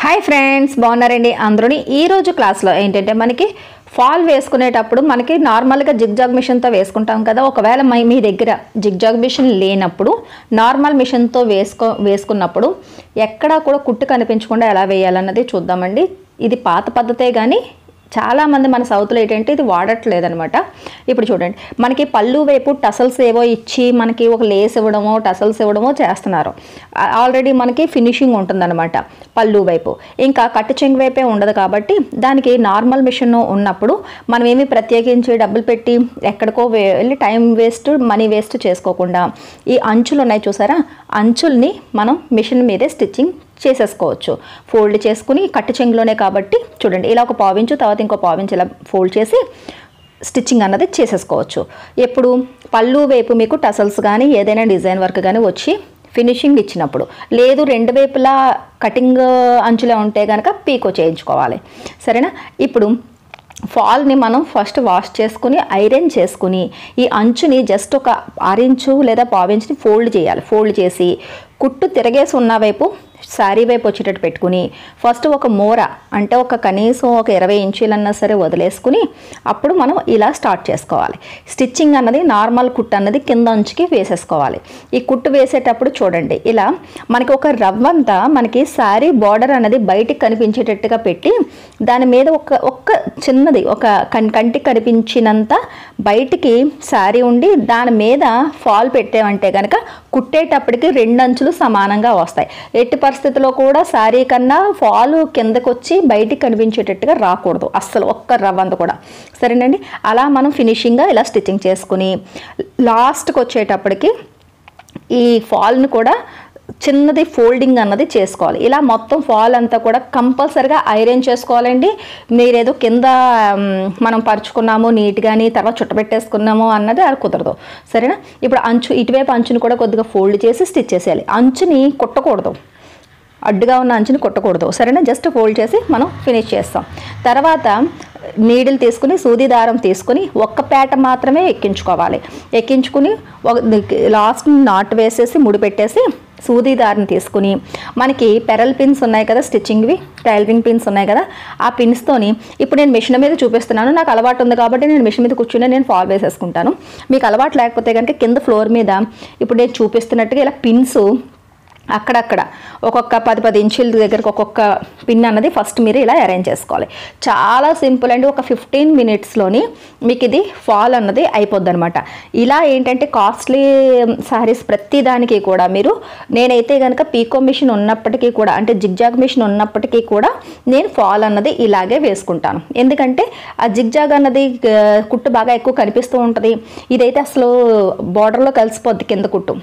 Hi friends, బాగున్నారండి అందరూని. ఈరోజు క్లాస్లో ఏంటంటే మనకి ఫాల్ వేసుకునేటప్పుడు మనకి నార్మల్గా జిగ్జాగ్ మిషన్తో వేసుకుంటాం కదా. ఒకవేళ మీ దగ్గర జిగ్జాగ్ మిషన్ లేనప్పుడు నార్మల్ మిషన్తో వేసుకున్నప్పుడు ఎక్కడా కూడా కుట్టు కనిపించకుండా ఎలా వేయాలన్నది చూద్దామండి. ఇది పాత పద్ధతే కానీ చాలామంది మన సౌత్లో ఏంటంటే ఇది వాడట్లేదనమాట. ఇప్పుడు చూడండి, మనకి పళ్ళు వైపు టసల్స్ ఏవో ఇచ్చి మనకి ఒక లేస్ ఇవ్వడమో టసల్స్ ఇవ్వడమో చేస్తున్నారు. ఆల్రెడీ మనకి ఫినిషింగ్ ఉంటుందన్నమాట పళ్ళు వైపు. ఇంకా కట్టు చెంగు వైపే ఉండదు కాబట్టి దానికి నార్మల్ మిషన్ ఉన్నప్పుడు మనం ఏమి ప్రత్యేకించి డబ్బులు పెట్టి ఎక్కడికో వెళ్ళి టైం వేస్ట్ మనీ వేస్ట్ చేసుకోకుండా ఈ అంచులు ఉన్నాయి చూసారా, అంచుల్ని మనం మిషన్ మీదే స్టిచ్చింగ్ చేసేసుకోవచ్చు. ఫోల్డ్ చేసుకుని కట్టు చెంగులోనే కాబట్టి చూడండి, ఇలా ఒక పావించు తర్వాత ఇంకో పావించు ఇలా ఫోల్డ్ చేసి స్టిచ్చింగ్ అన్నది చేసేసుకోవచ్చు. ఎప్పుడు పళ్ళు వైపు మీకు టసల్స్ కానీ ఏదైనా డిజైన్ వర్క్ కానీ వచ్చి ఫినిషింగ్ ఇచ్చినప్పుడు, లేదు రెండు వైపులా కటింగ్ అంచులే ఉంటే కనుక పీకో చేయించుకోవాలి. సరేనా. ఇప్పుడు ఫాల్ని మనం ఫస్ట్ వాష్ చేసుకుని ఐరన్ చేసుకుని ఈ అంచుని జస్ట్ ఒక 6 ఇంచు లేదా 1/4 ఇంచుని ఫోల్డ్ చేయాలి. ఫోల్డ్ చేసి కుట్టు తిరగేసి ఉన్న వైపు శారీ వైపు వచ్చేటట్టు పెట్టుకుని ఫస్ట్ ఒక మూర అంటే ఒక కనీసం ఒక 20 ఇంచులన్నా సరే వదిలేసుకుని అప్పుడు మనం ఇలా స్టార్ట్ చేసుకోవాలి. స్టిచ్చింగ్ అన్నది నార్మల్ కుట్టు అన్నది కింద అంచుకి వేసేసుకోవాలి. ఈ కుట్టు వేసేటప్పుడు చూడండి, ఇలా మనకి ఒక రవ్వంతా మనకి శారీ బార్డర్ అన్నది బయటికి కనిపించేటట్టుగా పెట్టి దాని మీద ఒక్క చిన్నది ఒక కంటికి కనిపించినంత బయటికి శారీ ఉండి దాని మీద ఫాల్ పెట్టామంటే కనుక కుట్టేటప్పటికి 2 అంచులు సమానంగా వస్తాయి. ఎట్టి పరిస్థితిలో కూడా శారీ కన్నా ఫాల్ కిందకు వచ్చి బయటికి కనిపించేటట్టుగా రాకూడదు అస్సలు, ఒక్క రవ్వంత కూడా. సరేనండి. అలా మనం ఫినిషింగ్గా ఇలా స్టిచ్చింగ్ చేసుకుని లాస్ట్కి వచ్చేటప్పటికి ఈ ఫాల్ని కూడా చిన్నది ఫోల్డింగ్ అన్నది చేసుకోవాలి. ఇలా మొత్తం ఫాల్ అంతా కూడా కంపల్సరిగా ఐరన్ చేసుకోవాలండి. మీరేదో కింద మనం పరుచుకున్నాము నీట్గాని తర్వాత చుట్టబెట్టేసుకున్నాము అన్నది అది కుదరదు. సరేనా. ఇప్పుడు అంచు ఇటువైపు అంచుని కూడా కొద్దిగా ఫోల్డ్ చేసి స్టిచ్ చేసేయాలి. అంచుని కుట్టకూడదు, అడ్డుగా ఉన్న అంచుని కొట్టకూడదు. సరేనా. జస్ట్ ఫోల్డ్ చేసి మనం ఫినిష్ చేస్తాం. తర్వాత నీడిల్ తీసుకుని సూది దారం తీసుకుని ఒక్క పేట మాత్రమే ఎక్కించుకోవాలి. ఎక్కించుకుని లాస్ట్ నాట్ వేసేసి ముడి పెట్టేసి సూది దారిని తీసుకుని మనకి పెరల్ పిన్స్ ఉన్నాయి కదా, స్టిచ్చింగ్వి టైలరింగ్ పిన్స్ ఉన్నాయి కదా, ఆ పిన్స్తోని ఇప్పుడు నేను మిషన్ మీద చూపిస్తున్నాను. నాకు అలవాటు ఉంది కాబట్టి నేను మిషన్ మీద కూర్చుని నేను ఫాల్ వేసేసుకుంటాను. మీకు అలవాటు లేకపోతే కనుక కింద ఫ్లోర్ మీద ఇప్పుడు నేను చూపిస్తున్నట్టుగా ఇలా పిన్స్ అక్కడక్కడ ఒక్కొక్క 10 ఇంచుల దగ్గరకు ఒక్కొక్క పిన్ అన్నది ఫస్ట్ మీరు ఇలా అరేంజ్ చేసుకోవాలి. చాలా సింపుల్ అండి. ఒక 15 మినిట్స్లోని మీకు ఇది ఫాల్ అన్నది అయిపోద్ది అనమాట. ఇలా ఏంటంటే కాస్ట్లీ శారీస్ ప్రతి దానికి కూడా మీరు, నేనైతే కనుక పీకో మిషన్ ఉన్నప్పటికీ కూడా అంటే జిగ్జాగ్ మిషన్ ఉన్నప్పటికీ కూడా నేను ఫాల్ అన్నది ఇలాగే వేసుకుంటాను. ఎందుకంటే ఆ జిగ్జాగ్ అన్నది కుట్టు బాగా ఎక్కువ కనిపిస్తూ ఉంటుంది. ఇదైతే అసలు బార్డర్లో కలిసిపోద్ది కింద కుట్టు,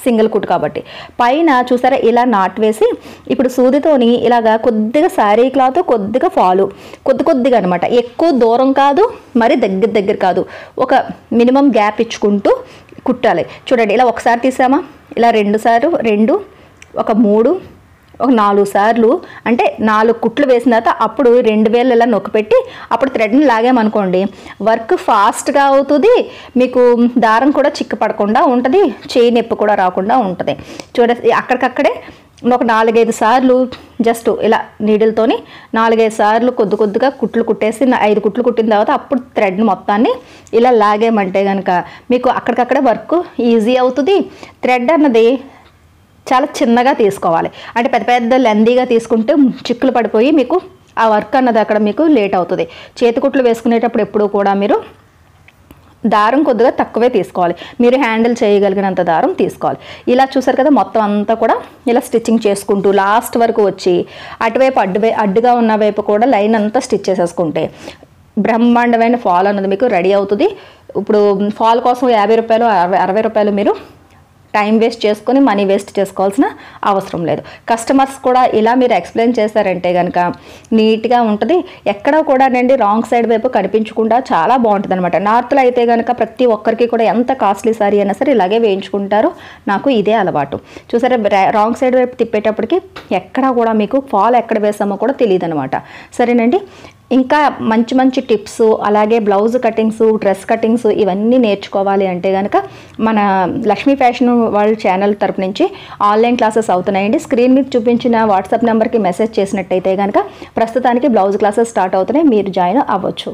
సింగిల్ కుట్టు కాబట్టి. పైన చూసారా ఇలా నాట్ వేసి ఇప్పుడు సూదితోని ఇలాగా కొద్దిగా శారీ క్లాత్ కొద్దిగా ఫాలు కొద్దిగా అనమాట. ఎక్కువ దూరం కాదు, మరి దగ్గర కాదు, ఒక మినిమం గ్యాప్ ఇచ్చుకుంటూ కుట్టాలి. చూడండి, ఇలా ఒకసారి తీసామా, ఇలా 2 సార్లు 2 ఒక 3 ఒక 4 సార్లు అంటే 4 కుట్లు వేసిన తర్వాత అప్పుడు 2 వేలు ఇలా నొక్కి పెట్టి అప్పుడు థ్రెడ్ని లాగామనుకోండి, వర్క్ ఫాస్ట్గా అవుతుంది. మీకు దారం కూడా చిక్కపడకుండా ఉంటుంది, చేయి నొప్పి కూడా రాకుండా ఉంటుంది. చూడండి, అక్కడికక్కడే ఒక 4-5 సార్లు జస్ట్ ఇలా నీడిల్తోని 4-5 సార్లు కొద్దిగా కుట్లు కుట్టేసి 5 కుట్లు కుట్టిన తర్వాత అప్పుడు థ్రెడ్ని మొత్తాన్ని ఇలా లాగామంటే కనుక మీకు అక్కడికక్కడే వర్క్ ఈజీ అవుతుంది. థ్రెడ్ అన్నది చాలా చిన్నగా తీసుకోవాలి. అంటే పెద్ద లెందీగా తీసుకుంటే చిక్కులు పడిపోయి మీకు ఆ వర్క్ అన్నది అక్కడ మీకు లేట్ అవుతుంది. చేతికుట్లు వేసుకునేటప్పుడు ఎప్పుడూ కూడా మీరు దారం కొద్దిగా తక్కువే తీసుకోవాలి. మీరు హ్యాండిల్ చేయగలిగినంత దారం తీసుకోవాలి. ఇలా చూసారు కదా, మొత్తం అంతా కూడా ఇలా స్టిచ్చింగ్ చేసుకుంటూ లాస్ట్ వరకు వచ్చి అటువైపు అడ్డుగా ఉన్న వైపు కూడా లైన్ అంతా స్టిచ్ చేసేసుకుంటే బ్రహ్మాండమైన ఫాల్ అన్నది మీకు రెడీ అవుతుంది. ఇప్పుడు ఫాల్ కోసం 50 రూపాయలు 60 రూపాయలు మీరు టైం వేస్ట్ చేసుకొని మనీ వేస్ట్ చేసుకోవాల్సిన అవసరం లేదు. కస్టమర్స్ కూడా ఇలా మీరు ఎక్స్ప్లెయిన్ చేశారంటే కనుక నీట్గా ఉంటుంది. ఎక్కడ కూడా నండి రాంగ్ సైడ్ వైపు కనిపించకుండా చాలా బాగుంటుంది అనమాట. నార్త్లో అయితే కనుక ప్రతి ఒక్కరికి కూడా ఎంత కాస్ట్లీ సారీ అయినా సరే ఇలాగే వేయించుకుంటారు. నాకు ఇదే అలవాటు. చూసారా, రాంగ్ సైడ్ వైపు తిప్పేటప్పటికి ఎక్కడ కూడా మీకు ఫాల్ ఎక్కడ వేసామో కూడా తెలియదు అనమాట. సరేనండి. ఇంకా మంచి మంచి టిప్స్, అలాగే బ్లౌజ్ కటింగ్స్, డ్రెస్ కటింగ్స్ ఇవన్నీ నేర్చుకోవాలి అంటే కనుక మన లక్ష్మీ ఫ్యాషన్ వరల్డ్ ఛానల్ తరపు నుంచి ఆన్లైన్ క్లాసెస్ అవుతున్నాయండి. స్క్రీన్ మీద చూపించిన వాట్సాప్ నెంబర్కి మెసేజ్ చేసినట్టయితే కనుక ప్రస్తుతానికి బ్లౌజ్ క్లాసెస్ స్టార్ట్ అవుతున్నాయి, మీరు జాయిన్ అవ్వచ్చు.